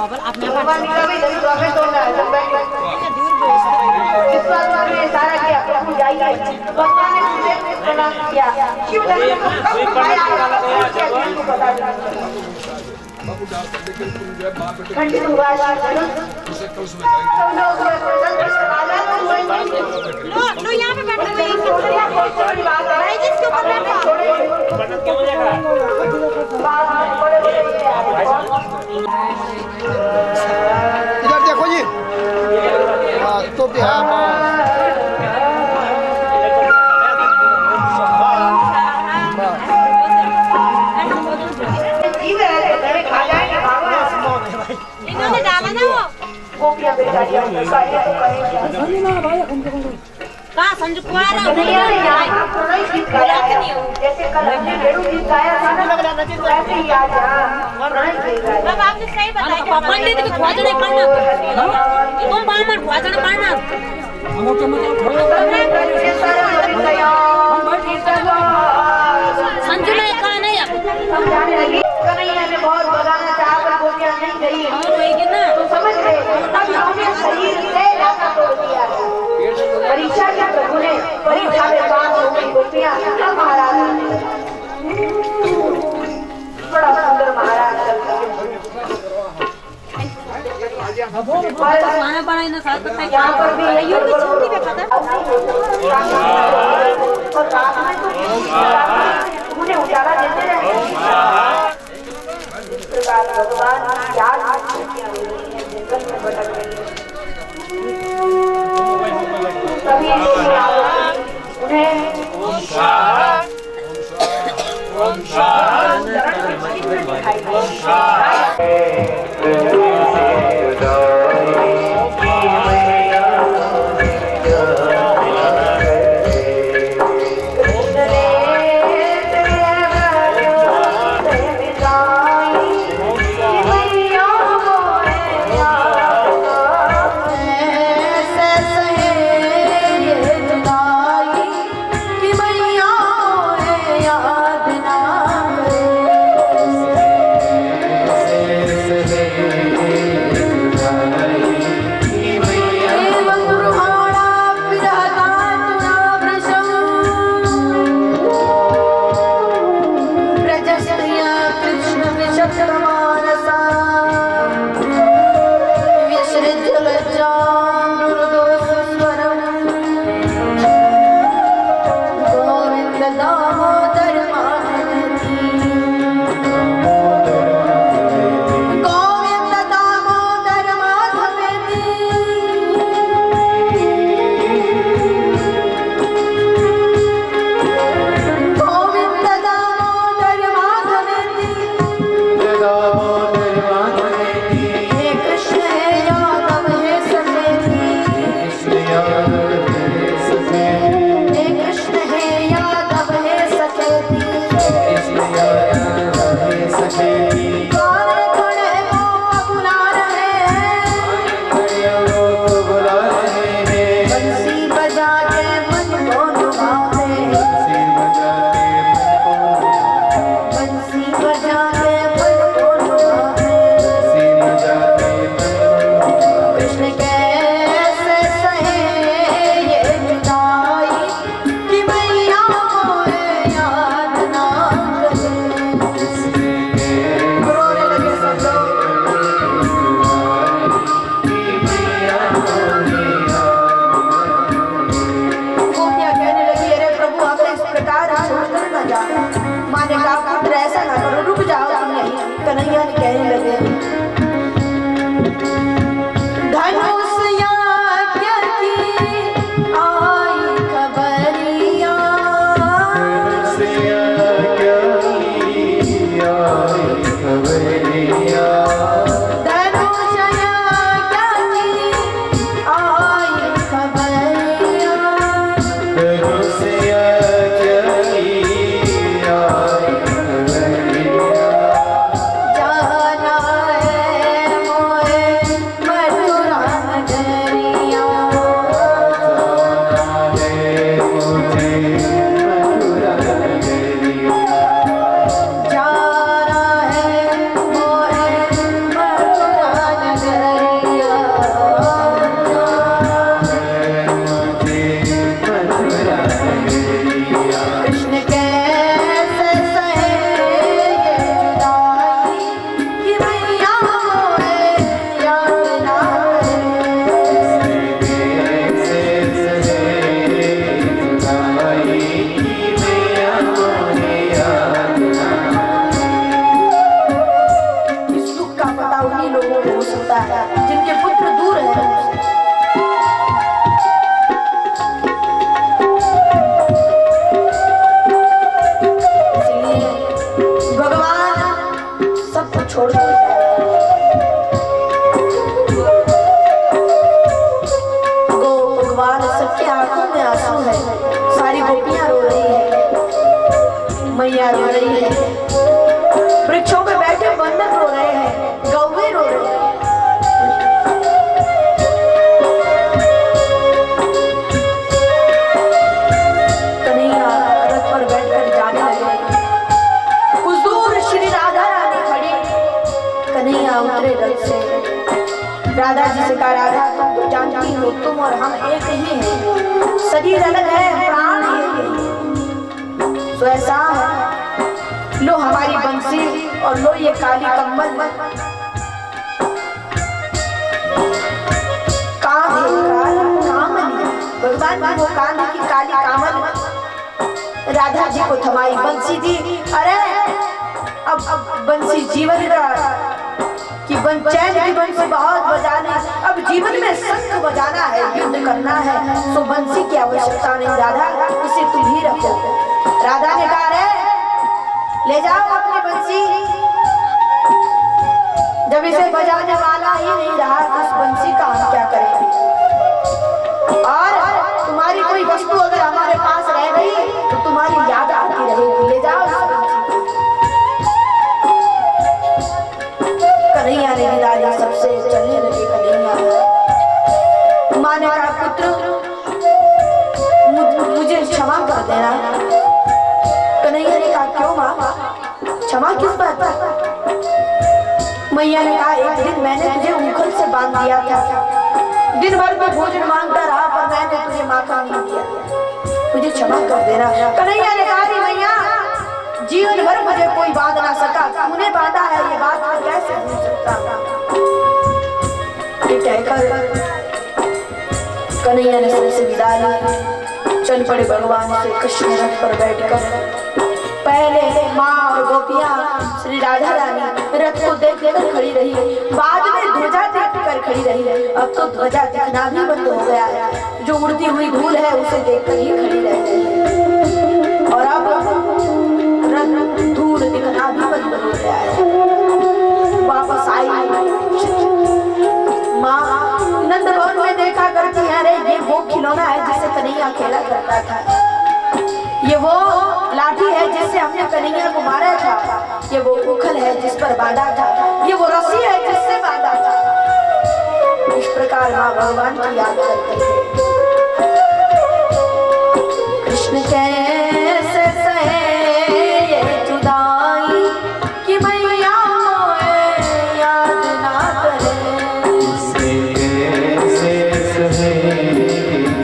चावल अपने का भी दही प्रॉफिट होना है सब बैठ इस बात को हमने सारा किया प्रभु जाइए भगवान ने मुझे प्रणाम किया शिव धर्म को कब खाया आपको बता खंडित हुआ लो यहाँ पे बैठो भाई जिसके ऊपर बैठो इधर देखो जी तो इन्होंने डाला ना वो कहाँ संजू कुमार जैसे कल हमने गेड़ू गीत गाया था ना वैसे ही आज अब आपने सही बताया पंडित को भोजन पढ़ना तुम ब्राह्मण भोजन पढ़ना संजू ने कहा नहीं अब कन्हैया ने बहुत बगाना चाहा पर गोपियां नहीं गई और वही ना तो समझ गए तब हमने शरीर से नाता तोड़ दिया परीक्षा की प्रभु ने परीक्षा में पास हो गई गोपियां अब महाराज बड़ा सुंदर महाराज खाना बनाए ना साथ में यहाँ पर भी यूं भी छूटी पे पता और रात में तो उन्हें उजाला देते रहे भगवान याद जंगल में भटक रही तभी है, जिनके पुत्र दूर है। छोड़ भगवान सबके आंखों में आंसू है, सारी गोपियां रो रही है, मैया रो रही है, वृक्षों पे बैठे बंदर रो रहे हैं, गौवे रो रहे हैं। कन्हैया रथ पर बैठकर जाने लगे। कुछ दूर श्री राधा कन्हैया उतरे रथ से। राधा जी से कहा, राधा तुम तो जानती हो तुम और हम एक ही हैं, शरीर अलग है प्राण एक है। तो ऐसा है, लो हमारी बंसी और लो ये काली कम्बल। काम भगवान की वो काली की काली कामल राधा जी को थमाई, बंसी दी। अरे अब बंसी जीवन का कि चैन की बंसी बहुत बजाने, अब जीवन में शंख बजाना है, युद्ध करना है, तो बंसी की आवश्यकता नहीं राधा, इसे तुम ही रखो। राधा ने कहा, रे ले जाओ अपनी बंसी, जब इसे बजाने वाला ही नहीं रहा तो उस बंसी का हम क्या करेंगे? और तुम्हारी कोई वस्तु अगर हमारे पास रह गई तो तुम्हारी याद आती रहेगी, ले जाओ उस बंसी। कन्हैया ने विदाई सबसे चलने लगे। कन्हैया माँ ने कहा, पुत्र मुझे क्षमा कर देना। कन्हैया ने कहा, क्यों माँ, क्षमा किस बात का? मैया ने कहा, एक दिन मैंने तुझे उंगल से बांध दिया था, दिन भर में भोजन मांगता रहा पर मैंने तुझे माखन नहीं दिया, मुझे क्षमा कर देना। कन्हैया ने कहा, मैया जीवन भर मुझे कोई बांध ना सका, तूने बांधा है, ये बात मैं कैसे भूल सकता हूँ? ये कहकर कन्हैया ने सबसे विदा ली, चल पड़े भगवान से कृष्ण रथ पर बैठकर। पहले माँ और गोपियां श्री राधा रानी रथ को देख लेकर खड़ी रही, बाद में ध्वजा देख कर खड़ी रही। अब तो ध्वजा दिखना भी बंद हो गया है, जो उड़ती हुई धूल है उसे देखकर ही खड़ी रह गई है, और अब धूल दिखना भी बंद हो गया है। वापस आई माँ नंद भवन में देखा करती है, अरे ये वो खिलौना है जिससे कन्हैया खेला करता था, ये वो लाठी है जिससे हमने कन्हैया को मारा था, ये वो उखल है जिस पर बांधा था, ये वो रस्सी है जिससे बांधा था। इस प्रकार माँ भगवान की याद करते थे। कृष्ण कैसे सहे ये जुदाई कि मैया मोए याद ना करे, कैसे सहे ये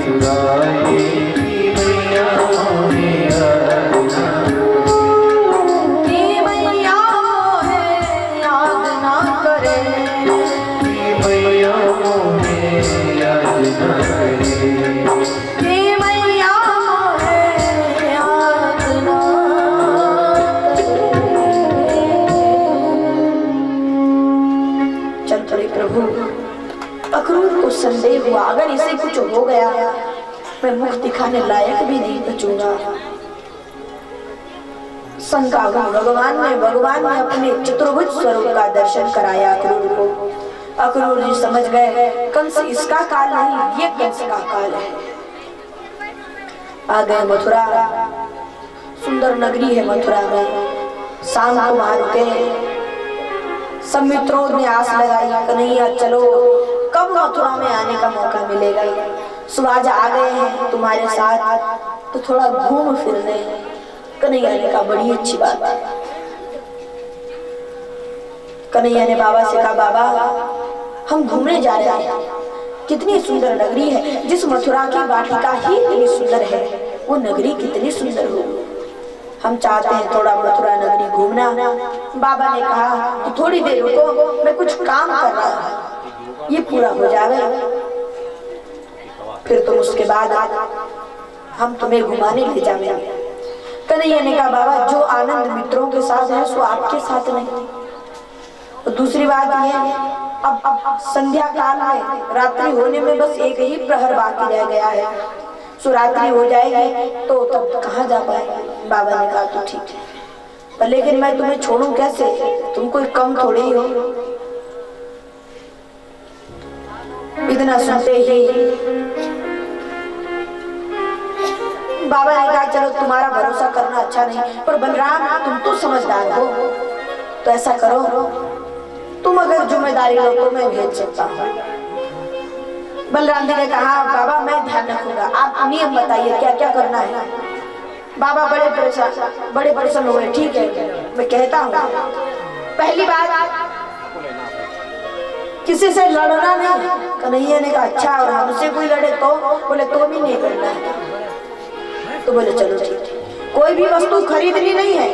जुदाई कि मैया मोए याद ना करे, कि मैया मोए याद ना करे, कि मैया मोए याद ना करे, कि मैया अक्रूर को संदेह हुआ, अगर इसे कुछ हो गया मैं मुख दिखाने लायक भी नहीं बचूंगा। शंका हुई, भगवान ने अपने चतुर्भुज स्वरूप का दर्शन कराया अक्रूर को। अक्रूर जी समझ गए कंस इसका काल नहीं, ये कंस का काल है। आ गए मथुरा, सुंदर नगरी है मथुरा में। शाम को वहां रुके, सब मित्रों ने आस लगाई, कन्हैया चलो कब मथुरा में आने का मौका मिलेगा, सुबह आ गए हैं तुम्हारे साथ तो थोड़ा घूम फिर ले। कन्हैया ने कहा बड़ी अच्छी बात है। कन्हैया ने बाबा से कहा बाबा हम घूमने जा रहे हैं, कितनी सुंदर नगरी है, जिस मथुरा की वाटिका ही इतनी सुंदर है वो नगरी कितनी सुंदर हो, हम चाहते हैं थोड़ा मथुरा नगरी घूमना। बाबा ने कहा कि थोड़ी देर रुको, मैं कुछ काम कर रहा हूँ, ये पूरा हो जाएगा फिर तुम उसके बाद हम तुम्हें घुमाने ले जाएंगे। कन्हैया ने कहा बाबा जो आनंद मित्रों के साथ है सो आपके साथ नहीं। और दूसरी बात ये अब संध्या काल में रात्रि होने में बस एक ही प्रहर बाकी रह गया है। सो रात्रि हो जाएगी तो तब कहाँ जा पाए। बाबा ने कहा तो ठीक है, पर लेकिन मैं तुम्हें छोड़ूं कैसे, तुम कोई कम थोड़ी हो। इतना सुनते ही बाबा ने कहा चलो तुम्हारा भरोसा करना अच्छा नहीं, पर बलराम तुम तो समझदार हो, तो ऐसा करो तुम अगर जिम्मेदारी लो तो मैं भेज सकता हूँ। बलराम जी ने कहा बाबा मैं ध्यान रखूंगा, आप नियम बताइए क्या क्या करना है। बाबा बड़े प्रसन्न हुए। ठीक है मैं कहता हूँ, पहली बात किसी से लड़ना नहीं। कन्हैया ने कहा अच्छा, और हमसे कोई लड़े तो? बोले तो भी नहीं करना है। तो बोले चलो ठीक है। कोई भी वस्तु खरीदनी नहीं है।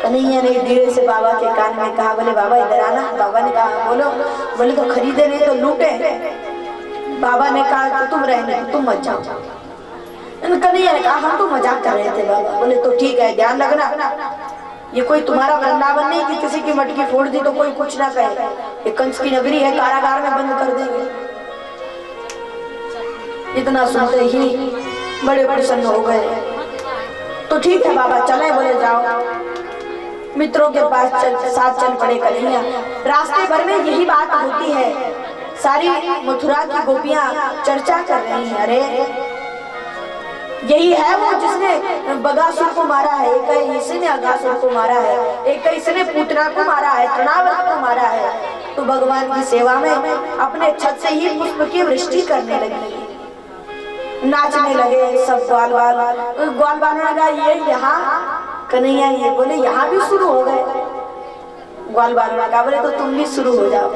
कन्हैया ने धीरे से बाबा के कान में कहा, बोले बाबा इधर आना। बाबा ने कहा बोलो। बोले तो खरीदे नहीं तो लूटे। बाबा ने कहा तो तुम रहने, तुम मत जाओ। कन्हैया ने कहा हम तो मजाक कर रहे थे बाबा। बोले तो ठीक है ध्यान रखना, ये कोई तुम्हारा वृंदावन नहीं कि किसी की मटकी फोड़ दी तो कोई कुछ ना कहे। ये कंस की नगरी है, कारागार में बंद कर देंगे। इतना सुनते ही बड़े प्रसन्न हो गए। तो ठीक है बाबा चले। बोले जाओ। मित्रों के पास साथ चल पड़े कन्हैया। रास्ते भर में यही बात होती है, सारी मथुरा की गोपियां चर्चा कर रही हैं, अरे यही है वो जिसने बगासुर को मारा है, एक इसने अगासुर को मारा है, एक इसने पूतना को मारा है, तृणावर्त को मारा है। तो भगवान की सेवा में अपने छत से ही पुष्प की वृष्टि करने लगी, नाचने लगे सब। ग्वाल बालों ने कहा ये यहाँ कन्हैया, ये बोले यहाँ भी शुरू हो गए। ग्वाल बालों ने कहा बोले तो तुम भी शुरू हो जाओ।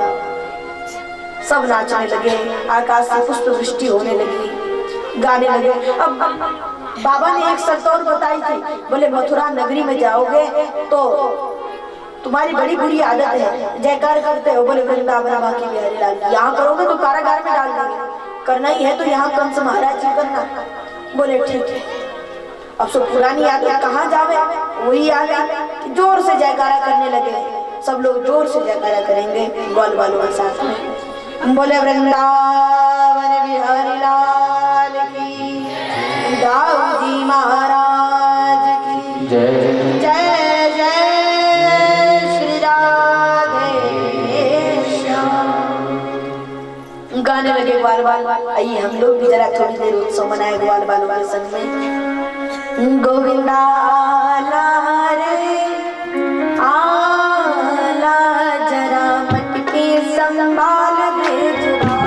सब नाचने लगे, आकाश से पुष्प वृष्टि होने लगी, गाने लगे। अब बाबा ने एक शर्त और बताई थी, बोले मथुरा नगरी में जाओगे तो तुम्हारी बड़ी बुरी आदत है, जयकार करते हो। बोले वृंदावन बाकी बिहारी लाल, यहाँ करोगे तो कारागार में डाल देंगे, करना ही है तो यहाँ कंस महाराज जी करना। बोले ठीक है। अब सब पुरानी आदत कहाँ जावे, वही आ गई। जोर से जयकारा करने लगे, सब लोग जोर से जयकारा करेंगे ग्वाल बालों के साथ में। बोले वृंदावन बिहारी लाल की, दाऊ जी महाराज की जय। जय जय श्री राधे श्याम। गाने लगे ग्वाल बाल। आइए हम लोग भी जरा थोड़ी देर उत्सव मनाए ग्वाल बालों के संग में। गोविंदा आला रे आला, जरा मटके संभाल भेजवा।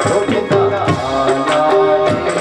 गोविंदा आला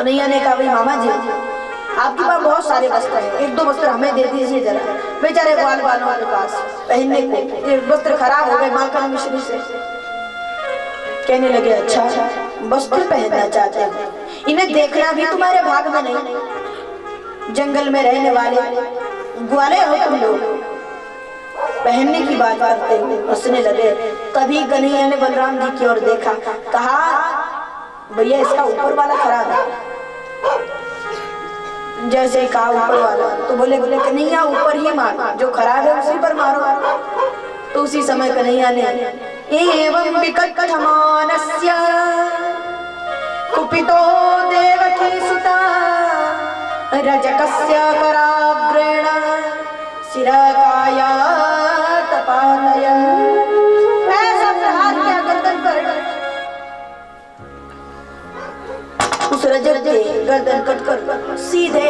कन्हैया ने कहा भाई मामा जी आपके पास बहुत सारे वस्त्र हैं, एक दो वस्त्र हमें दे दीजिए जरा। बेचारे ग्वाल वालों के पास पहनने को ये वस्त्र खराब हो गए माखन मिश्री से। कहने लगे अच्छा वस्त्र पहनना चाहते हो, इन्हें देखना भी तुम्हारे भाग में नहीं। जंगल में रहने वाले ग्वाले हो तुम लोग, पहनने की बात करते हो। हंसने लगे। तभी कन्हैया ने बलराम जी की ओर देखा, कहा भैया इसका ऊपर वाला खराब है। जैसे कहा ऊपर वाला तो बोले कन्हैया ऊपर ही मारो, जो खराब है उसी पर मारो। तो उसी समय कन्हैया ने एवं विकटमानस्य कुपितो देवकी सुता रजकस्य कराग्रेण शिरकाया तपातय, ऐसा प्रहार किया गर्दन पर। उस रजक के गर्दन कटकर सीधे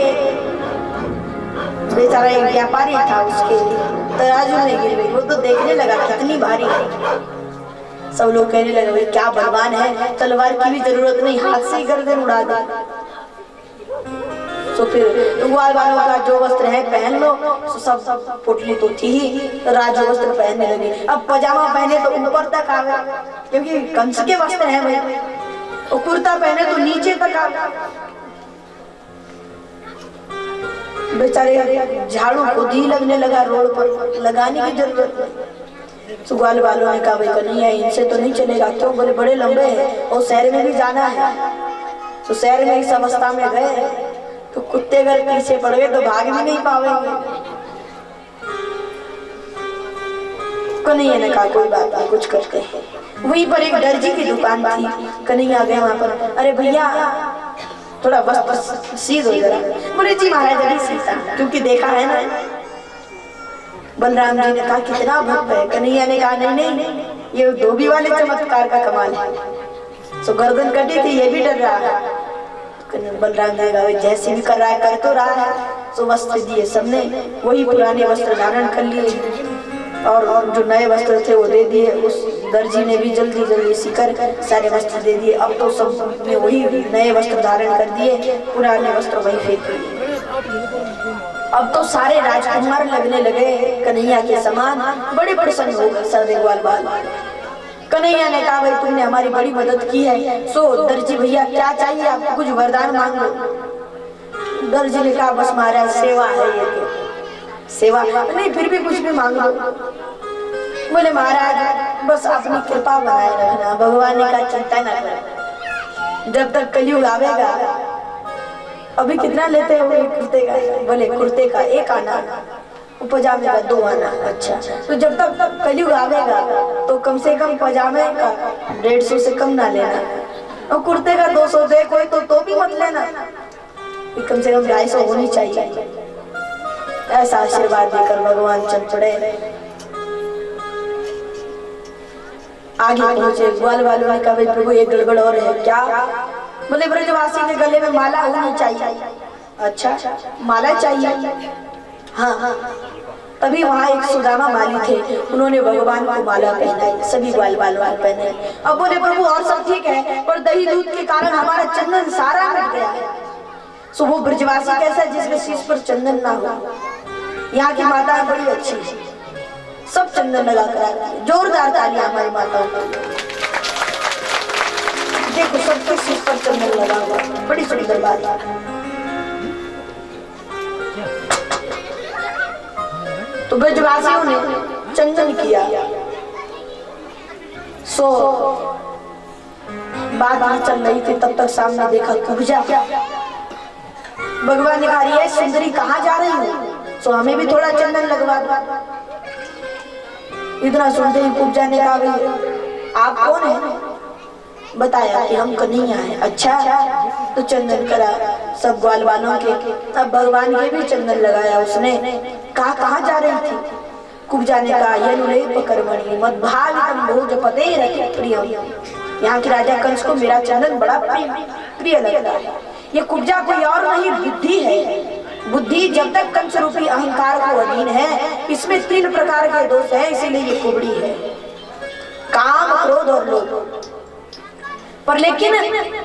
बेचारा एक व्यापारी था, उसके तराजू में गिर गई। वो तो देखने लगा कितनी भारी है। सब लोग कहने लगे भाई क्या बलवान है, तलवार की भी जरूरत नहीं, हाथ से ही गर्दन उड़ा दे। तो फिर ग्वाल वालों का जो वस्त्र है पहन लो। तो सब पुटली तो थी ही, तो राजू वस्त्र पहनने लगे। अब पजामा पहने तो ऊपर तक आ गया, क्योंकि कंस के वस्त्र है भाई। और कुर्ता पहने तो नीचे तक आ गया। बेचारे झाड़ू खुद ही लगने लगा, रोड पर लगाने की जरूरत नहीं। तो ग्वाल वालों ने कहा भाई कन्हैया इनसे तो नहीं चलेगा। क्यों? बोले बड़े लंबे हैं और शहर में भी जाना है। तो शहर में इस अवस्था में गए तो कुत्ते अगर पीछे पड़ गए तो भाग भी नहीं पाएंगे। कन्हैया ने कहा कोई बात नहीं, कुछ करते हैं। वहीं पर एक दर्जी की दुकान थी। कन्हैया गए वहां पर, अरे भैया थोड़ा वस्त्र सी दो जरा। बोले जी महाराज अभी सीता, क्योंकि देखा है ना। बलराम जी ने कहा कितना भक्त है। कन्हैया ने कहा नहीं, ये धोबी वाले चमत्कार का कमाल है। तो गर्दन कटी थी, ये भी डर रहा है। बलराम जी का जैसे भी कर रहा है कर तो रहा है। तो वस्त्र दिए सबने, वही पुराने वस्त्र धारण कर लिए और जो नए वस्त्र थे वो दे दिए। उस दर्जी ने भी जल्दी जल्दी सीकर सारे वस्त्र दे दिए। अब तो सब ने वही नए वस्त्र धारण कर दिए, पुराने वस्त्र वही फेंक दिए। अब तो सारे राजकुमार लगने लगे कन्हैया के समान, बड़े प्रसन्न हो गए सारे ग्वाल वाल। कन्हैया ने कहा भाई तुमने हमारी बड़ी मदद की है, सो दर्जी भैया क्या चाहिए आपको, कुछ वरदान मांगो। दर्जी ने कहा बस महाराज सेवा है, ये तो सेवा नहीं, फिर भी कुछ भी मांग लो। बोले महाराज बस अपनी कृपा बनाए रखना, भगवान ने कहा चिंता न कर, जब तक कलयुग आवेगा। अभी कितना लेते हो कुर्ते का? बोले कुर्ते का 1 आना, पजामे का 2 आना। अच्छा, तो जब तक कलयुग आवेगा तो कम से कम पजामे का 150 से कम ना लेना, और कुर्ते का 200 दे कोई तो भी मत लेना, कम से कम 250 होनी चाहिए। ऐसा आशीर्वाद देकर भगवान चल पड़े। आगे पहुंचे। ग्वाल वालों ने कहा प्रभु एक गड़बड़ और है। क्या? बोले ब्रजवासी के गले में माला होनी चाहिए। अच्छा माला चाहिए? हाँ। तभी वहाँ एक सुदामा माली थे, उन्होंने भगवान को माला पहनाई, सभी ग्वाल वालों पहने। अब बोले प्रभु और सब ठीक है, पर दही दूध के कारण हमारा चंदन सारा मिट गया है। सो वो ब्रजवासी कैसा जिसके शीश पर चंदन ना हो? यहाँ की माता बड़ी अच्छी है, सब चंदन लगा कर आती है। जोरदार तालियां हमारी माताओं को। देखो सबके शीश पर चंदन लगा हुआ, बड़ी सुंदर बात है। तो ब्रजवासियों ने चंदन किया। सो बात चल रही थी, तब तक सामने देखा कुब्जा। भगवान ने कहा ये सुंदरी कहाँ जा रही हो? सो हमें भी थोड़ा चंदन लगवा दो। इतना सुनते ही कुब्जा ने कहा आप कौन है? बताया कि हम कन्हैया हैं। अच्छा, तो चंदन करा सब ग्वाल वालों के। अब भगवान के भी चंदन लगाया उसने। कहा कहाँ जा रही थी? कुब्जा ने कहा यनुलेप कर्मणि मद्भावितम भोजपते रति प्रियम। यहाँ के राजा कंस को मेरा चंदन बड़ा प्रिय लगता है। ये कुब्जा कोई और नहीं बुद्धि है। बुद्धि जब तक कंस रूपी अहंकार को अधीन है, इसमें 3 प्रकार के दोष हैं, इसीलिए ये कुबड़ी है, काम क्रोध और लोभ। पर लेकिन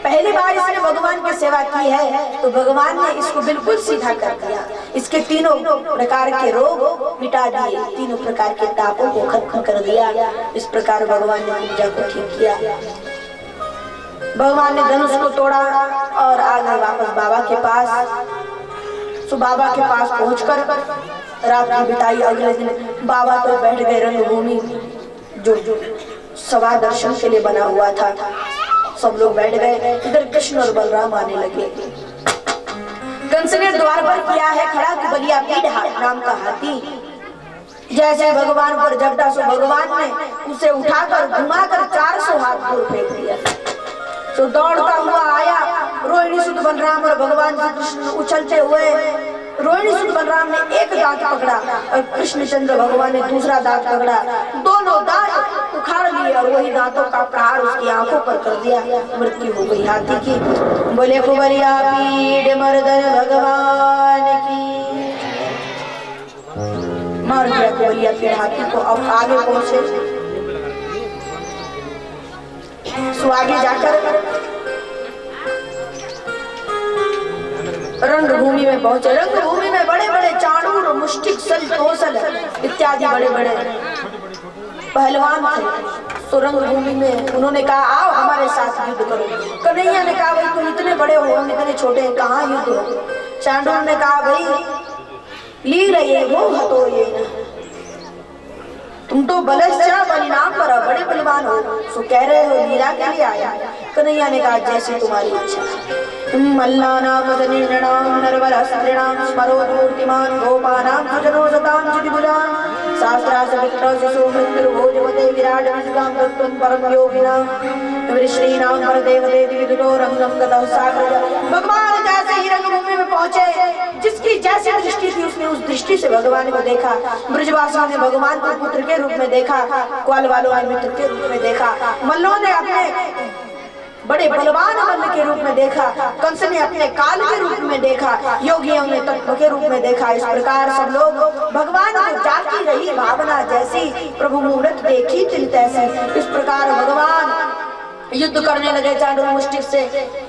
पहली बार इसने भगवान की सेवा की है तो भगवान ने इसको बिल्कुल सीधा कर दिया। इसके तीनों प्रकार के रोग मिटा दिए, तीनों प्रकार के तापों को खत्म कर दिया। इस प्रकार भगवान ने पूजा को ठीक किया। भगवान ने धनुष को तोड़ा और आ गए वापस बाबा के पास। तो बाबा के पास पहुंचकर रात की बिताई। अगले दिन बाबा तो बैठ गए रंगभूमि जो सभा दर्शन के लिए बना हुआ था। सब लोग बैठ गए। इधर कृष्ण और बलराम आने लगे। कंस ने द्वार पर किया है खड़ा कि बलिया पीड़ नाम का हाथी। जैसे भगवान पर झपटा सो भगवान ने उसे उठाकर घुमाकर 400 हाथ दूर फेंक दिया। तो दौड़ता हुआ आया रोहिणी सुत बलराम और भगवान श्री कृष्ण उछलते हुए। रोहिणी सुत बलराम ने एक दांत पकड़ा और कृष्णचंद्र भगवान ने दूसरा दांत पकड़ा। दोनों दांत उखाड़ लिए और वही दांतों का प्रहार उसकी आंखों पर कर दिया। मृत्यु हो गई हाथी की। बोले कुबलिया पीड़ मर्दन भगवान की। मार दिया कुबलिया पीड़ हाथी को। अब आगे पहुंचे। सो आगे जाकर रंगभूमि में पहुंचे। रंगभूमि में बड़े बड़े चाणूर मुष्टिक सल कौशल इत्यादि बड़े बड़े पहलवान थे। तो रंगभूमि में उन्होंने कहा आओ हमारे साथ युद्ध करो। कन्हैया ने कहा भाई तुम इतने बड़े हो हम इतने छोटे हैं, कहाँ युद्ध हो। चांडूर ने कहा भाई ली रही वो हतो ये तुम तो बलश्चा बलिनाम पर बड़े बलवान हो। सो कह रहे हो लीला के लिए आया। कन्हैया ने कहा जैसी तुम्हारी इच्छा। मल्लानाम निर्णाम नरवरस्त्रिणाम स्मरोत मूर्तिमान गोपानाम सुजनो सताम चितिभुजान शास्त्रास विक्रशिशो मृत्युर्भोजवते विराट विश्वाम तत्त्वं परम योगिनाम वृष्णीनाम परदेवते विदुतो रंगम गतः सागर। भगवान जैसे ही रंगभूमि में पहुंचे जिसकी जैसी दृष्टि थी उसने उस दृष्टि से भगवान को देखा। ब्रजवासियों ने भगवान को पुत्र के रूप में देखा, ग्वाल वालों ने मित्र के रूप में देखा, मल्लों ने अपने बड़े बलवान मल्ल के रूप में देखा, कंस ने अपने काल के रूप में देखा, योगियों ने तत्व के रूप में देखा। इस प्रकार सब लोग भगवान को जाती रही भावना जैसी प्रभु मूर्त देखी तिल तैसी। इस प्रकार भगवान युद्ध करने लगे चांडूर मुष्टिक से।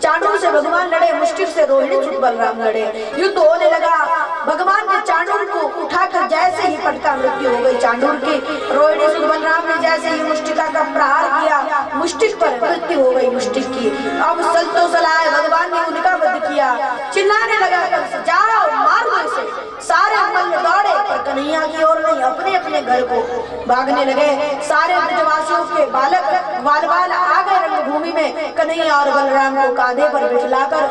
चांडूर से भगवान लड़े, मुष्टिक से रोहिणी सुत बलराम लड़े। युद्ध होने लगा। भगवान ने चांडूर को उठाकर जैसे ही पटका मृत्यु हो गई चांडूर की। रोहिणी सुत बलराम ने जैसे ही मुष्टिका का प्रहार किया मुष्टिक पर मृत्यु हो गई मुष्टिक की। अब सल्तो सलाए भगवान ने उनका वध किया। चिल्लाने लगा जाओ मार दो इसे। सारे मल्ल दौड़े पर कन्हैया की ओर नहीं अपने अपने घर को भागने लगे। सारे ब्रजवासियों के बालक ग्वाल बाल आ गए रंगभूमि में। कन्हैया और बलराम को कांधे पर बिठलाकर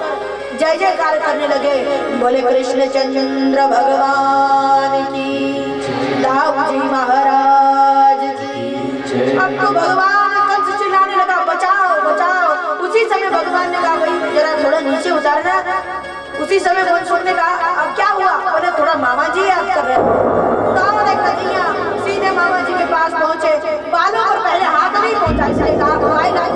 जय जयकार करने लगे। बोले कृष्ण चंद्र भगवान की, दाऊ जी महाराज की। अब तो भगवान कंस चिल्लाने लगा बचाओ बचाओ। उसी समय भगवान ने कहा भाई जरा थोड़ा नीचे उतारना। उसी समय बोल सुनने का अब क्या हुआ। बोले थोड़ा मामा जी याद कर रहे कन्हैया सीधे मामा जी के पास पहुंचे। बालों पर पहले हाथ नहीं पहुंचा, इसलिए कहा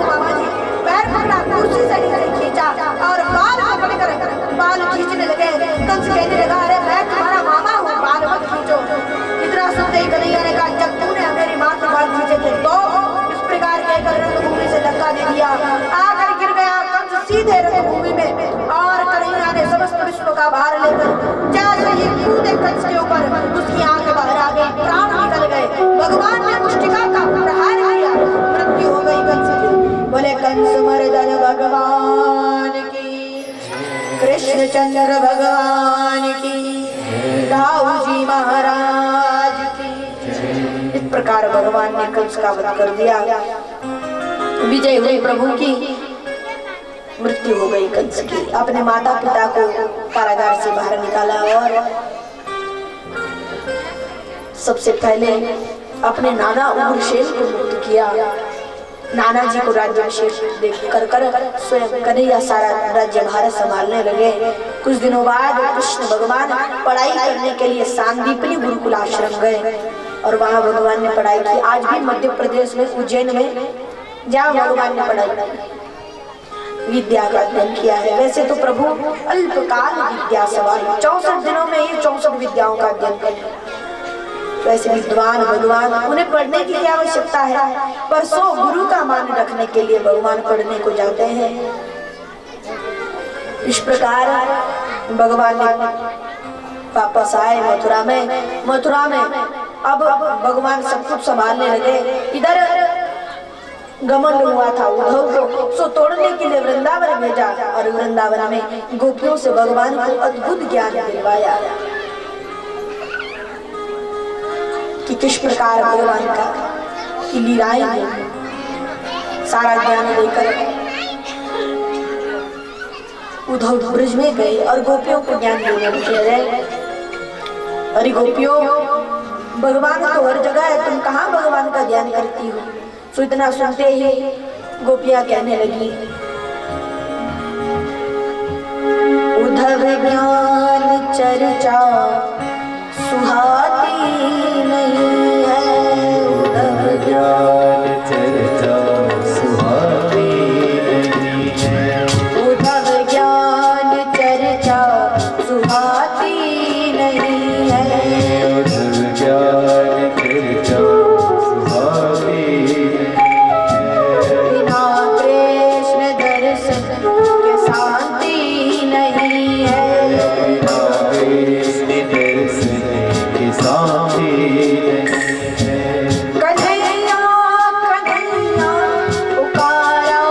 मामा जी पैर पकड़ा कुर्सी से नीचे खींचा और बाल पकड़कर बाल खींचने लगे। कंस कहने लगा अरे मैं तुम्हारा मामा हूँ, बाल मत खींचो। इतना सुनते ही कन्हैया ने कहा जब तूने मेरी माँ के बाल खींचे थे तो इस प्रकार कहकर रंगभूमि से धक्का दे दिया। आकर गिर गया कंस सीधे रंगभूमि में और कन्हैया ने समस्त विश्व का भार लेकर जैसे ही कूदे कंस के ऊपर उसकी आंख बाहर आ गई, प्राण निकल गए। भगवान ने मुष्टिका का प्रहार किया, मृत्यु हो गई कंस की। बोले कंस मर्दन भगवान की, कृष्ण चंद्र भगवान की, दाऊ जी महाराज की। इस प्रकार भगवान ने कंस का वध कर दिया। विजय हुई प्रभु की, मृत्यु हो गई कंस की। अपने माता पिता को कारागार से बाहर निकाला और सबसे पहले अपने नाना उग्रसेन को मुक्त किया। नाना जी को राज्याभिषेक कर स्वयं कन्हैया सारा राज्य भारत संभालने लगे। कुछ दिनों बाद कृष्ण भगवान पढ़ाई करने के लिए सांदीपनी गुरुकुल आश्रम गए और वहाँ भगवान ने पढ़ाई की। आज भी मध्य प्रदेश में उज्जैन में जहाँ भगवान ने पढ़ाई की विद्या का अध्ययन किया है। वैसे तो प्रभु अल्पकाल विद्या सवाई 64 दिनों में ही 64 विद्याओं का अध्ययन कर वैसे विद्वान भगवान, उन्हें पढ़ने की क्या आवश्यकता है? पर सो गुरु का मान रखने के लिए भगवान पढ़ने को जाते हैं। इस प्रकार भगवान वापस आए मथुरा में अब भगवान सब कुछ संभालने लगे। इधर घमंड हुआ था उद्धव को, सो तोड़ने के लिए वृंदावन भेजा और वृंदावन में गोपियों से भगवान को अद्भुत ज्ञान दिलवाया कि किस प्रकार भगवान का की लीलाएं हैं। सारा ज्ञान लेकर उद्धव ब्रज में गए और गोपियों को ज्ञान देने लगे। अरे गोपियों, भगवान तो हर जगह है, तुम कहाँ भगवान का ध्यान करती हो? सो इतना सुनते ही गोपियां कहने लगी, उद्धव ज्ञान चर्चा सुहाती नहीं है, उद्धव ज्ञान चर्चा सुहाती नहीं है, उद्धव ज्ञान चर्चा सुहाती नहीं है, उद्धव ज्ञान चर्चा सुहाती बिना कृष्ण दर्शन के शांति नहीं है, बिना कृष्ण दर्शन के शांति नहीं है। कन्हैया कन्हैया पुकारा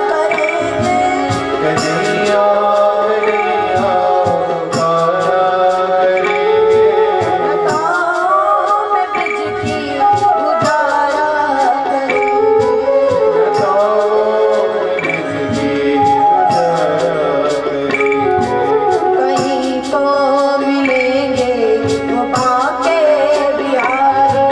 करेंगे, कन्हैया कन्हैया पुकारा करेंगे, लताओं में ब्रज की उजारा करेंगे, लताओं में ब्रज की उजारा करेंगे। कहीं को मिलेंगे वो बांके बिहारी,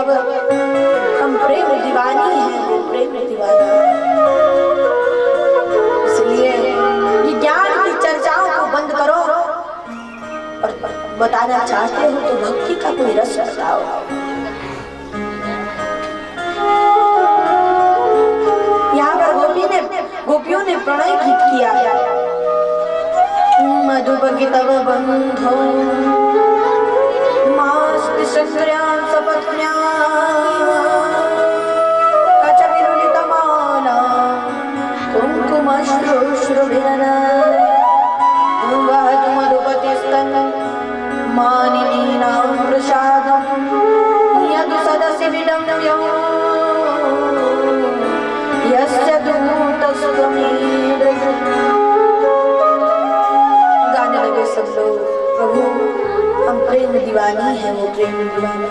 कब हम प्रेम दीवानी हैं, वो प्रेम दीवाना। इसलिए ये ज्ञान की चर्चाओं को बंद करो और बताना चाहते हो तो भक्ति का कोई रस बताओ। यहाँ पर गोपियों ने प्रणय गीत किया। मधुबकी तव बंधो मास्ति संग्राम सपत्न्या कचविलुलितमाला कुंकुमश्रुश्रुभिरना वहतु मधुपतिस्तन मानिनीनां प्रसादं यदु सदसि विडम्ब्यं यस्य दूतस्त्वमेव। गाने लगे सब लोग, प्रभु हम प्रेम दीवानी हैं, वो प्रेम दीवाना।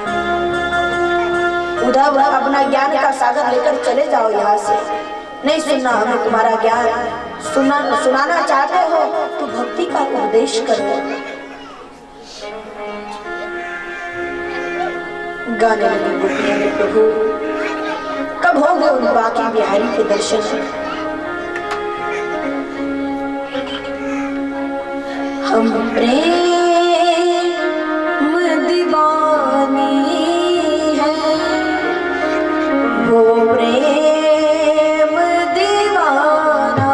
उधर अपना ज्ञान का सागर लेकर चले जाओ यहाँ से, नहीं सुनना हमें तुम्हारा ज्ञान। सुनाना चाहते हो तो भक्ति का उपदेश करो। गाने लगे गोपियां, प्रभु कब होंगे उन बाकी बिहारी के दर्शन? हम प्रेम दीवानी हैं, वो प्रेम दीवाना।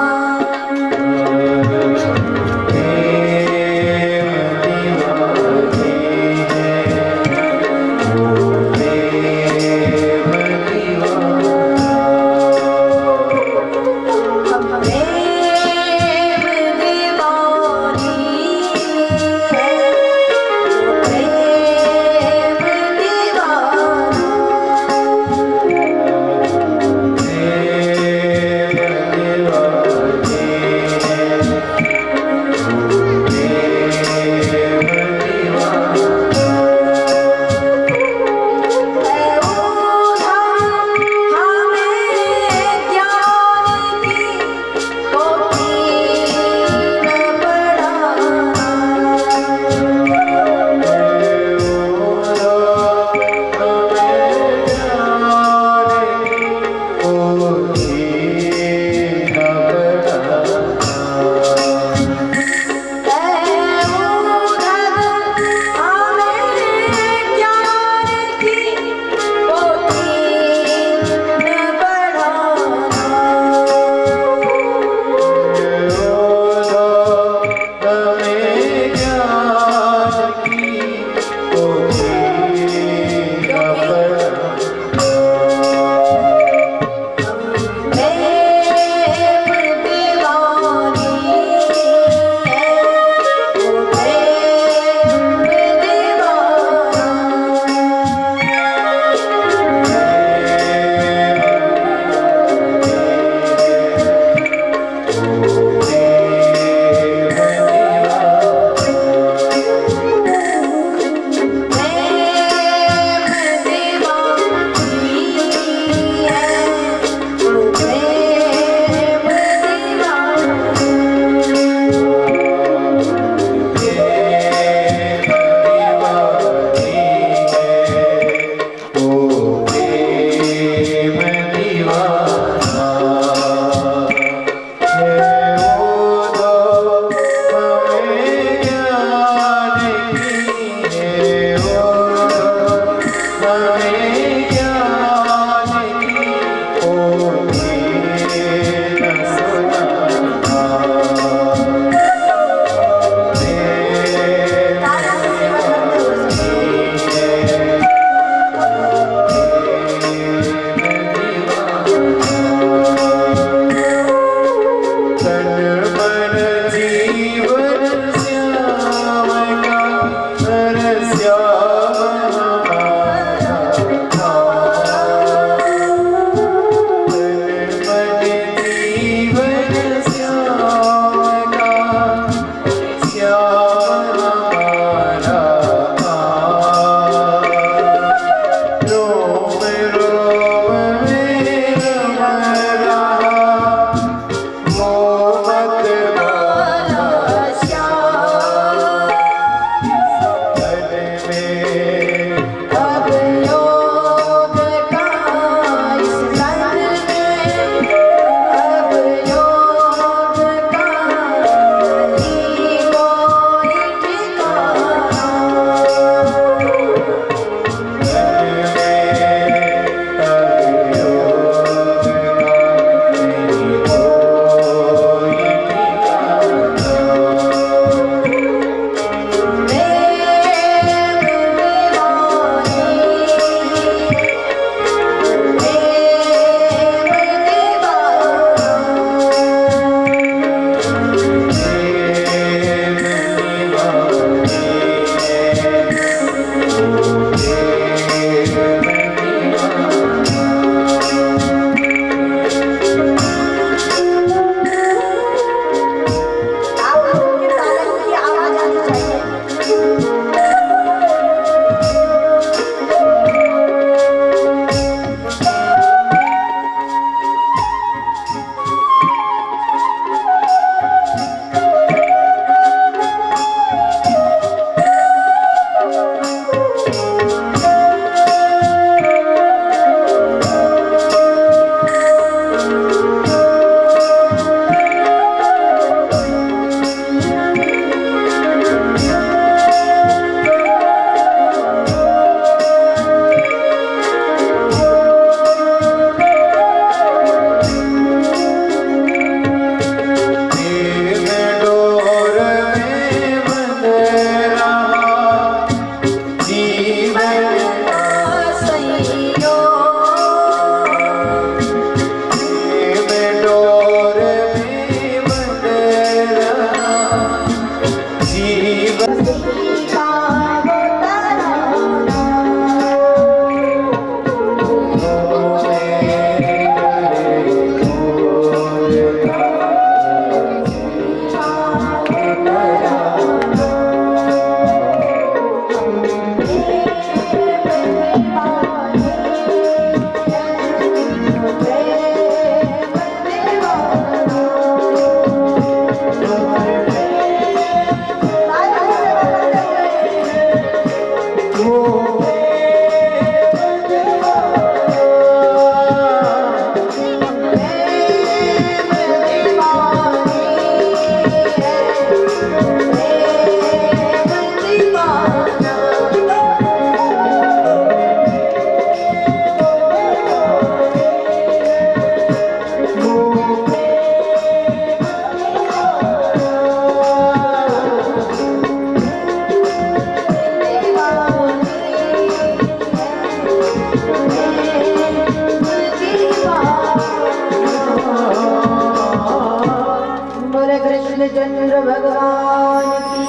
कृष्णचंद्र भगवान की।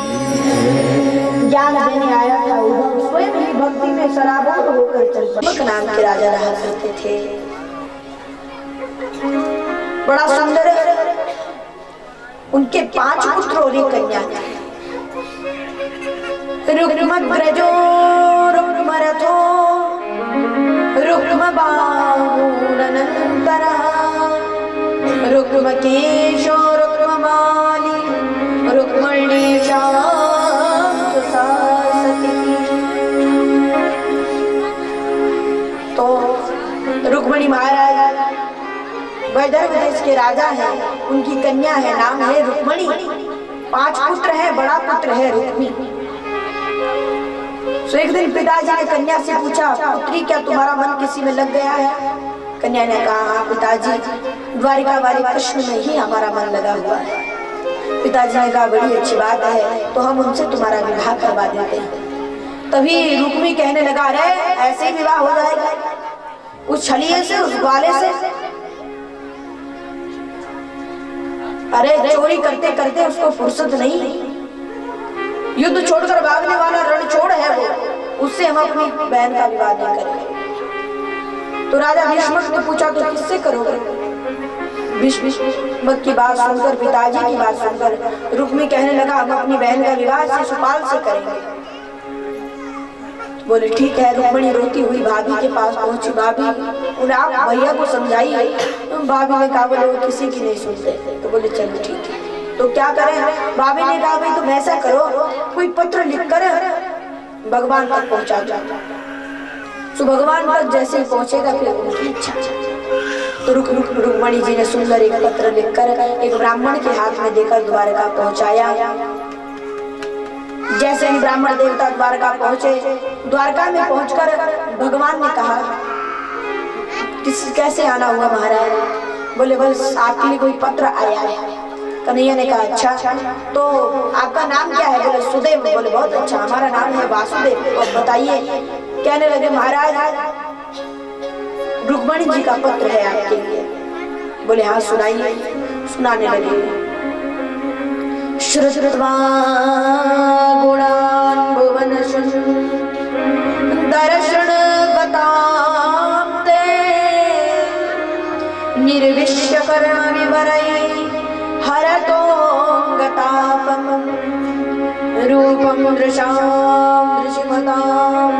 ज्ञान देने आया था उद्धव स्वयं ही भक्ति में सराबोर होकर चल पड़े। दीपक नाम के राजा रहा करते थे, बड़ा सुंदर, उनके 5 पुत्र और 1 कन्या थी। रुक्मग्रजो रुक्मरथो रुक्मबाहुरनन्तरः रुक्मकेशो रुक्ममाली रुक्मणीशां सुसासती। तो रुक्मणी महाराज वैदर्भ देश के राजा हैं, उनकी कन्या है, नाम है रुक्मणी। 5 पुत्र हैं, बड़ा पुत्र है रुक्मी। तो एक दिन पिताजी ने कन्या से पूछा, पुत्री क्या तुम्हारा मन किसी में लग गया है? कन्या ने कहा, हाँ पिताजी, द्वारिका वाले कृष्ण में ही हमारा मन लगा हुआ है। पिताजी ने कहा, बड़ी अच्छी बात है, तो हम उनसे तुम्हारा विवाह करवा देते हैं। तभी रुक्मी कहने लगा, अरे ऐसे ही विवाह हो जाएगा उस छलिए से, उस ग्वाले से? अरे चोरी करते करते उसको फुर्सत नहीं, युद्ध छोड़कर भागने वाला रणछोड़ है वो, उससे हम अपनी बहन का विवाह नहीं करेंगे। तो राजा भीष्म ने पूछा, तो किससे करोगे? भीष्म की बात सुनकर, पिताजी की बात सुनकर रुक्मी कहने लगा, हम अपनी बहन का विवाह शिशुपाल से करेंगे। बोले ठीक है। रुक्मिणी रोती हुई भाभी के पास पहुंची। भाभी, उन्हें आप भैया को समझाइए। भाभी ने कहा, बोले वो किसी की नहीं सुनते। तो बोले चलो ठीक है, तो क्या करें? भाभी ने कहा, भाई तुम ऐसा करो, कोई पत्र लिखकर भगवान तक पहुंचा दो। तो भगवान तक जैसे ही पहुंचेगा फिर उनकी इच्छा। तो रुक्मिणी जी ने सुंदर एक पत्र लिखकर एक ब्राह्मण के हाथ में देकर द्वारका पहुंचाया। जैसे ही ब्राह्मण देवता द्वारका पहुंचे, द्वारका में पहुंचकर भगवान ने कहा, कैसे आना हुआ महाराज? बोले बस आपके लिए कोई पत्र आया है। कन्हैया ने कहा, अच्छा तो आपका नाम क्या है? बोले सुदेव। बोले बहुत अच्छा, हमारा नाम है वासुदेव। और बताइए। कहने लगे, महाराज रुक्मिणी जी का पत्र है आपके लिए। बोले हाँ सुनाइए। सुनाने लगे, श्रुत्वा गुणान् भुवनशुन् दर्शन गतां ते निर्विश्य कर्ण विवरैः हरतो गतापं रूपं दृशां दृशिमतां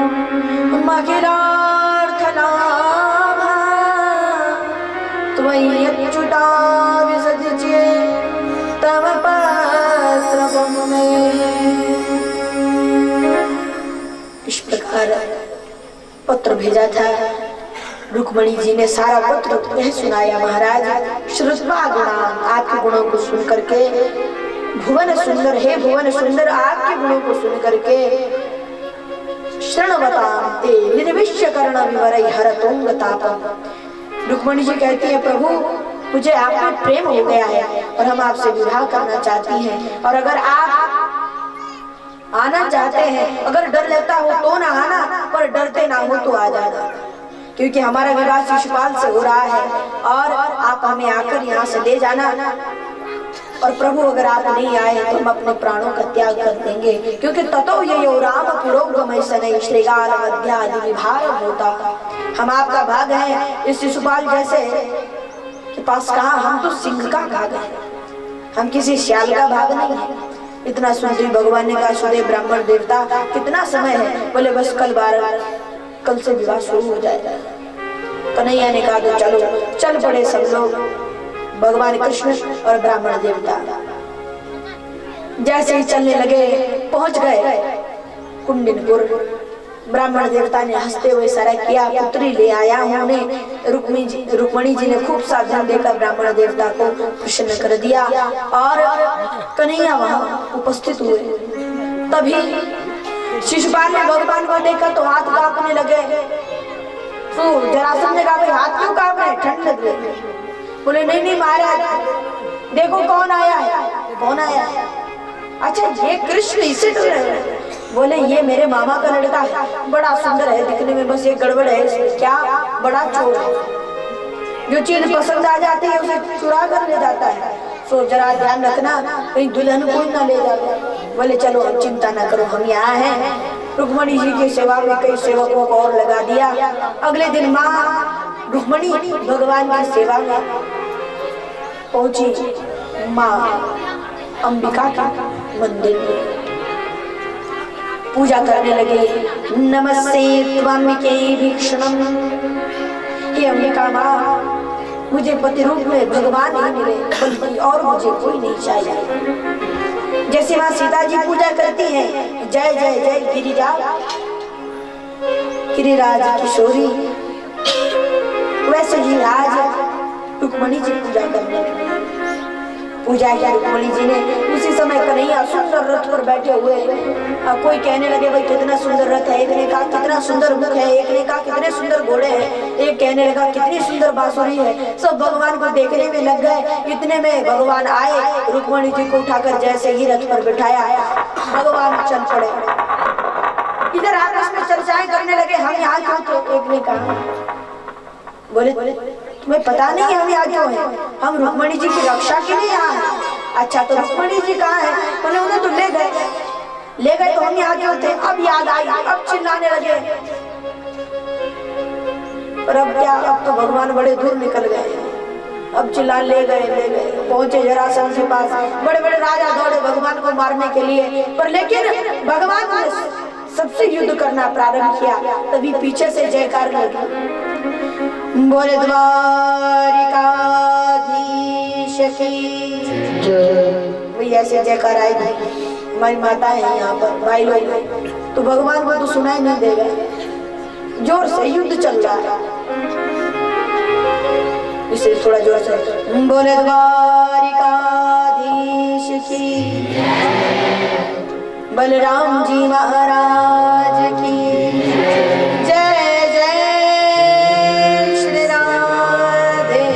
मखिलार्थलाभा त्वयि अच्युता विसज्य तव पत्रं मे। इस प्रकार पत्र भेजा था। रुक्मिणी जी ने सारा पत्र यह सुनाया, महाराज श्रुत्वा गुणान्, आपके गुणों को सुन करके, भुवन सुंदर है, भुवन सुंदर आपके गुणों को सुन करके, शरणवतां ते निर्विश्य कर्ण विवरै हरतों गतापम्। रुक्मिणी जी कहती है, प्रभु मुझे आप में प्रेम हो गया है और हम आपसे विवाह करना चाहती हैं, और अगर आप आना चाहते हैं, अगर डर लगता हो तो ना आना, पर डरते ना हो तो आ जाना, क्योंकि हमारा विवाह शिशुपाल से हो रहा है और आप हमें आकर यहाँ से ले जाना। और प्रभु अगर आप नहीं आए तो हम अपने प्राणों का त्याग कर देंगे, क्योंकि ततो यो राम पुरोगमय सनय श्रीगाल मध्यादि विभार होता। हम आपका भाग है, इस शिशुपाल जैसे के पास कहा, हम तो सिंह का भाग है, हम किसी श्याल का भाग नहीं है। इतना सुनते भगवान ने कहा, सुदेव ब्राह्मण देवता कितना समय है? बोले बस कल से विवाह शुरू हो जाएगा। कन्हैया ने कहा, तो चलो। चल पड़े सब लोग, भगवान कृष्ण और ब्राह्मण देवता। जैसे ही चलने लगे, पहुंच गए कुंडिनपुर। ब्राह्मण देवता ने हंसते हुए इशारा किया, पुत्री ले आया हूं। उन्हें रुक्मिणी जी ने खूब सा धन देकर ब्राह्मण देवता को प्रसन्न कर दिया और कन्हैया वहां उपस्थित हुए। तभी शिशुपाल ने भगवान को देखा तो हाथ कांपने लगे। तो जरासंध ने कहा, भाई हाथ क्यों कांप रहे? ठंड लग रही। बोले नहीं महाराज, देखो कौन आया है। कौन आया है? अच्छा ये कृष्ण, इसे डर रहे हैं? बोले ये मेरे मामा का लड़का है, बड़ा सुंदर है दिखने में, बस एक गड़बड़ है, क्या बड़ा चोर है, जो चीज पसंद आ जाती है उसे चुरा कर ले जाता है। सो जरा ध्यान रखना कहीं दुल्हन कोई ना ले जाए। बोले चलो हम चिंता ना करो, हम यहाँ हैं। रुक्मणी जी की सेवा में कई सेवकों को और लगा दिया। अगले दिन माँ रुक्मणी भगवान की सेवा में पहुंची। माँ अंबिका के मंदिर में पूजा करने लगे। नमस्ते त्वंबिके भीक्षणम, हे अंबिका माँ, मुझे पति रूप में भगवान ही मिले, बल्कि और मुझे कोई नहीं चाहिए। जैसे माँ सीता जी पूजा करती हैं, जय जय जय गिरिजा गिरिराज किशोरी, वैसे ही आज रुक्मणी जी पूजा करने लगी। पूजा किया रुक्मणी जी ने। उसी समय कन्हैया सुंदर रथ पर बैठे हुए। अब कोई कहने लगे भाई कितना सुंदर रथ है, एक ने कहा कितना सुंदर मुख है, एक ने कहा कितने सुंदर घोड़े हैं, एक कहने लगा कितनी सुंदर बांसुरी है। सब भगवान को देखने में लग गए। इतने में भगवान आए, रुक्मणी जी को उठाकर जैसे ही रथ पर बिठाया, भगवान चल पड़े। इधर आपस में चर्चाएं करने लगे, हम यहाँ क्यों थे। एक ने कहा, बोले तुम्हें पता नहीं हम यहाँ क्यों हैं, हम रुक्मणी जी की रक्षा के लिए यहाँ हैं। अच्छा तो रुक्मणी जी कहाँ हैं? बोले उन्हें तो ले गए तो हम यहाँ क्यों थे। अब याद आई, अब चिल्लाने लगे। और अब क्या, अब तो भगवान बड़े दूर निकल गए। अब चिल्ला ले गए। पहुंचे जरासंध के पास। बड़े बड़े राजा दौड़े भगवान को मारने के लिए, पर लेकिन भगवान ने सबसे युद्ध करना प्रारंभ किया। तभी पीछे से जयकार लगी, बोले द्वारिकाधीश की जय। ऐसे जयकार आएगी। हमारी माता है यहाँ पर, भाई लोग, तो भगवान को तो सुनाई नहीं देगा। जोर से युद्ध चल रहा है, इसे थोड़ा जोर से बोले द्वारिकाधीश की, बलराम जी महाराज की जय जय श्री राधे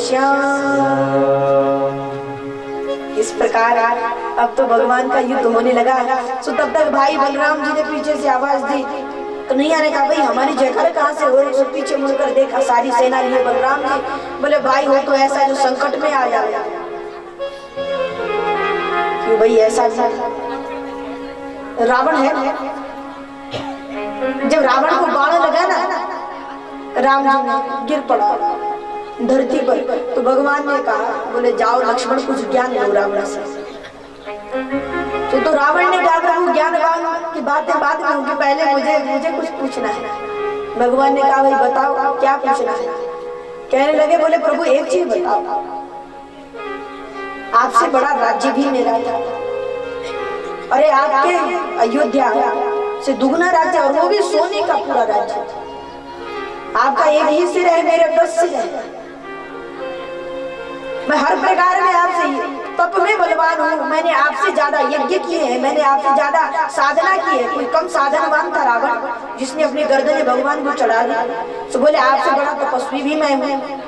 श्याम। इस प्रकार अब तो भगवान का युद्ध होने लगा। सो तब तक भाई बलराम जी ने पीछे से आवाज दी। कन्हैया ने कहा भाई हमारी जयकार कहाँ से हो रही। पीछे मुड़कर देखा, सारी सेना लिए बलराम जी। बोले भाई हो तो ऐसा जो संकट में आ जाए। क्यों भाई ऐसा रावण है। जब रावण को बाण लगा ना, राम जी ने गिर पड़ा धरती पर। तो भगवान ने कहा, बोले जाओ लक्ष्मण कुछ ज्ञान दो रावण से। तो रावण ने कहा प्रभु ज्ञान की बातें बाद में होंगी, पहले मुझे कुछ पूछना है। भगवान ने कहा भाई बताओ क्या पूछना है। कहने लगे, बोले प्रभु एक चीज बताओ, आपसे बड़ा राज्य भी मेरा था। अरे आपके अयोध्या से दुगना राज्य, और वो भी सोने का पूरा राज्य। आपका एक ही सिर है, मेरे 10 सिर है। मैं हर प्रकार में आपसे तप में बलवान हूँ। मैंने आपसे ज्यादा यज्ञ किए हैं, मैंने आपसे ज्यादा साधना की है। कोई कम साधनवान था रावण, जिसने अपनी गर्दन भगवान को चढ़ा दी। तो बोले आपसे बड़ा तपस्वी भी मैं हूँ,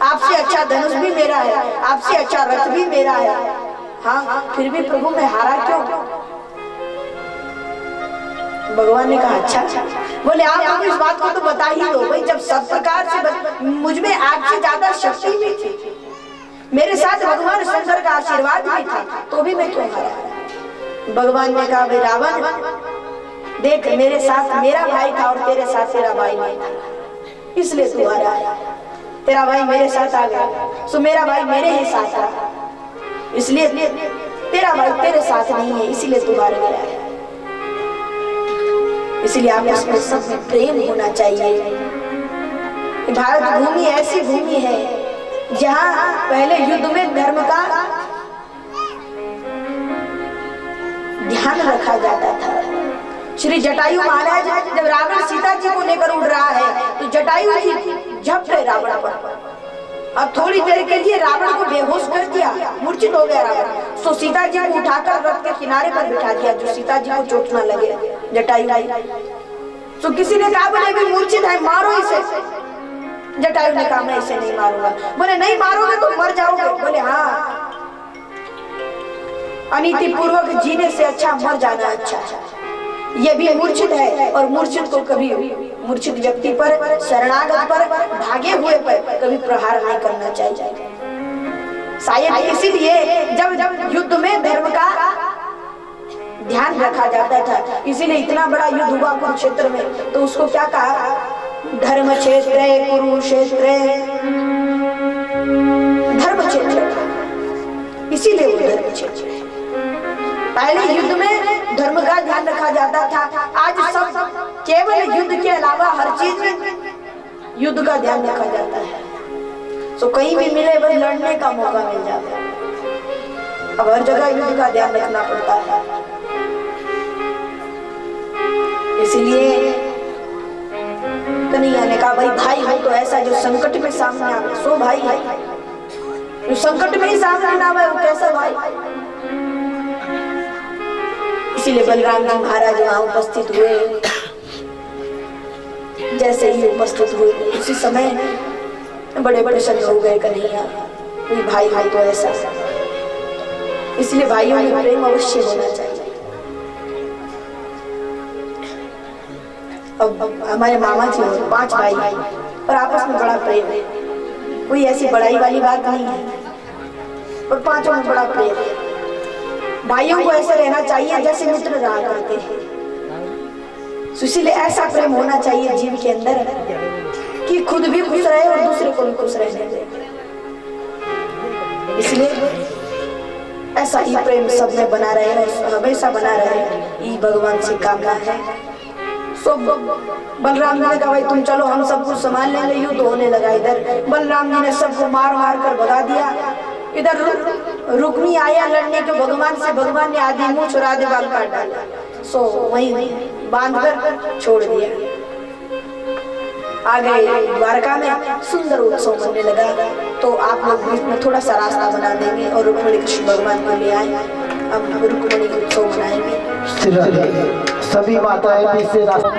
आपसे अच्छा धनुष भी मेरा है, आपसे अच्छा रथ भी मेरा है। हाँ फिर भी प्रभु मैं हारा क्यों। भगवान ने कहा अच्छा। बोले आप इस बात को तो बता ही दो भाई, जब सब प्रकार से मुझ में आपसे ज्यादा शक्ति भी थी, मेरे साथ भगवान शंकर का आशीर्वाद भी था, तो भी मैं क्यों हारा। भगवान ने कहा भाई रावण देख, मेरे साथ मेरा भाई था और तेरे साथ तेरा भाई नहीं था, इसलिए तू हारा। तेरा भाई मेरे साथ आ गया, सो मेरा भाई मेरे ही साथ था, इसलिए तेरा भाई तेरे साथ नहीं है, इसीलिए तू हार गया। इसलिए आपस में सब में प्रेम होना चाहिए। भारत भूमि ऐसी भूमि है जहाँ पहले युद्ध में धर्म का ध्यान रखा जाता था। श्री जटायु महाराज जब रावण सीता जी को लेकर उड़ रहा है तो जटायु जी झपट गए रावण पर। अब थोड़ी देर के लिए रावण को बेहोश कर दिया, मूर्छित हो गया रावण। तो सीता जी को उठाकर रथ के किनारे पर बिठा दिया, जो सीता जी को चोट न लगे। जटायु तो किसी ने कहा बोले भी मूर्छित है, मारो इसे। जटायु ने कहा मैं इसे नहीं मारूंगा। बोले नहीं मारोगे तो मर जाओगे। बोले हाँ, अनीति पूर्वक जीने से अच्छा मर जाना अच्छा है। ये भी मूर्छित है, और मूर्छित को कभी मूर्छित व्यक्ति पर, शरणागत पर, भागे हुए पर कभी प्रहार नहीं करना चाहिए। शायद इसीलिए जब युद्ध में धर्म का ध्यान रखा जाता था, इसीलिए इतना बड़ा युद्ध हुआ कुरुक्षेत्र में, तो उसको क्या कहा? धर्म क्षेत्र कुरुक्षेत्र, धर्म क्षेत्र, इसीलिए वो धर्म क्षेत्र। पहले युद्ध में धर्म का ध्यान रखा जाता था, आज सब केवल युद्ध के अलावा हर चीज में युद्ध का ध्यान रखा जाता है। तो कहीं भी मिले बस लड़ने का मौका मिल जाता है। अब हर जगह युद्ध का ध्यान रखना पड़ता है। इसलिए कन्हैया ने कहा भाई भाई हो तो ऐसा जो संकट में सामने आवे, सो भाई है। जो संकट में ही सामने ना आवे वो कैसा भाई? इसीलिए बलराम जी महाराज वहां उपस्थित हुए। जैसे ही उपस्थित हुए उसी समय बड़े बड़े शब्द हो गए, कन्हैया भाई भाई तो ऐसा। इसलिए भाइयों में प्रेम अवश्य होना चाहिए। अब हमारे मामा जी हो 5 भाई और आपस में बड़ा प्रेम है, कोई ऐसी बड़ाई वाली बात नहीं है, और 5 में बड़ा प्रेम है। भाइयों को ऐसे रहना चाहिए जैसे मित्र रहा करते हैं। इसीलिए ऐसा प्रेम होना चाहिए जीव के अंदर कि खुद भी खुश रहे और दूसरे को भी खुश रहने दे। इसलिए ऐसा ही प्रेम सब में बना रहे और हमेशा बना रहे, ये भगवान से कामना है। सो बलराम जी ने कहा भाई तुम चलो, हम सब कुछ संभाल लेंगे। युद्ध होने लगा इधर। बलराम जी ने सबको मार मार कर भगा दिया। इधर रुक्मी आया लड़ने के भगवान से, भगवान ने आधी मूंछ और आधे बाल काट डाला। सो वहीं बांध कर छोड़ दिया। आगे द्वारका में सुंदर उत्सव बनने लगा। तो आप लोग बीच में थोड़ा सा रास्ता बना देंगे और रुक्मिणी कृष्ण भगवान को ले आए। अब रुक्मिणी उत्सव मनाएंगे। सभी माताएं पीछे रास्ता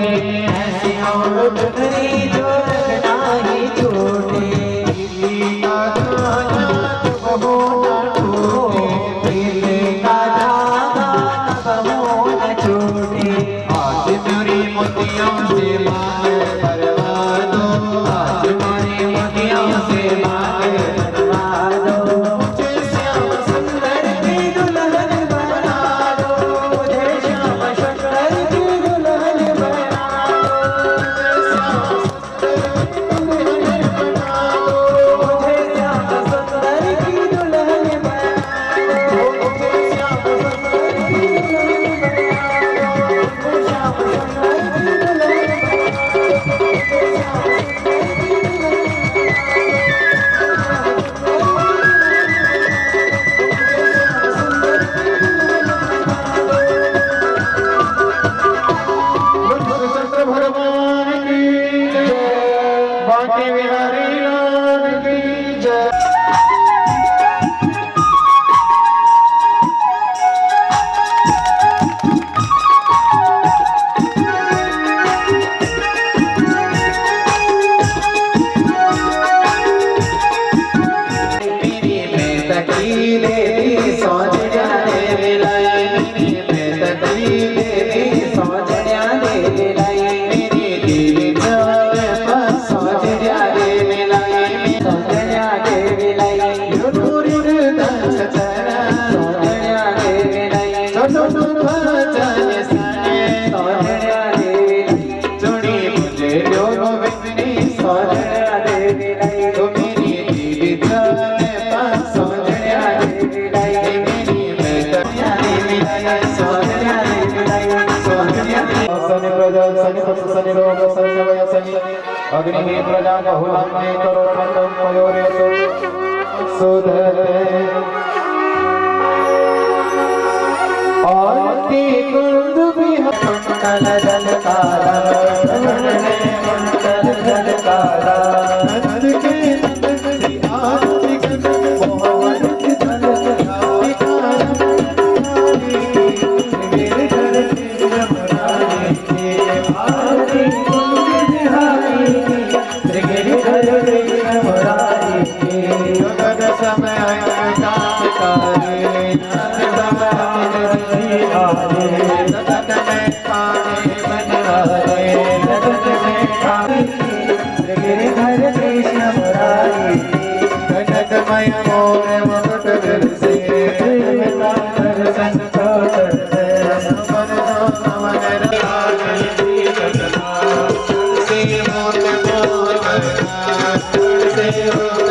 ऐसी और चुनरी जो रखना ही छूटे बहो न टूटे का धागा बहो न छूटे आज मेरी मोतियों से मांग करवा दो आज मेरी मोतियों से मांग करवा दो मुझे श्याम सुंदर की दुल्हन बना दो मुझे श्याम सुंदर की दुल्हन बना दो मुझे श्याम सुंदर की दुल्हन बना दो मुझे श्याम सुंदर की दुल्हन बना दो मुझे श्याम सुंदर की चंद्र भगवान की जय बांके बिहारी लाल की जय अग्नि प्रजा बहुलां करो खंडं पयोर्यतो सुधरे आरती कुंद बिहार जल काला कुंडल जल काला नंद के नंदी आरती कुंद मोहन जल मेरे घर की जमुनाई आरती कुंद बिहारी समय से